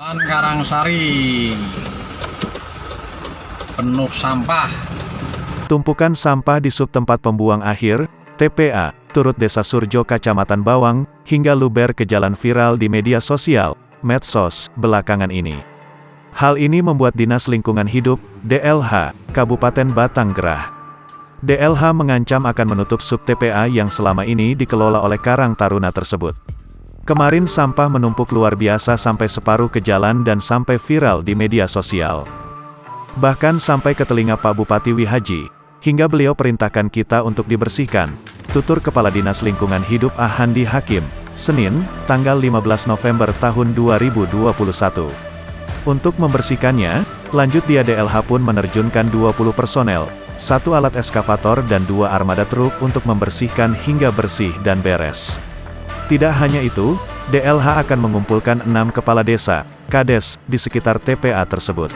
Jalan Karangsari penuh sampah. Tumpukan sampah di sub tempat pembuang akhir, TPA, turut Desa Surjo Kacamatan Bawang, hingga luber ke jalan viral di media sosial, medsos, belakangan ini. Hal ini membuat Dinas Lingkungan Hidup, DLH, Kabupaten Batanggerah. DLH mengancam akan menutup sub TPA yang selama ini dikelola oleh Karang Taruna tersebut. Kemarin sampah menumpuk luar biasa sampai separuh ke jalan dan sampai viral di media sosial. Bahkan sampai ke telinga Pak Bupati Wihaji, hingga beliau perintahkan kita untuk dibersihkan, tutur Kepala Dinas Lingkungan Hidup Ahandi Hakim, Senin, tanggal 15 November tahun 2021. Untuk membersihkannya, lanjut dia DLH pun menerjunkan 20 personel, 1 alat eskavator dan 2 armada truk untuk membersihkan hingga bersih dan beres. Tidak hanya itu, DLH akan mengumpulkan 6 kepala desa, kades, di sekitar TPA tersebut.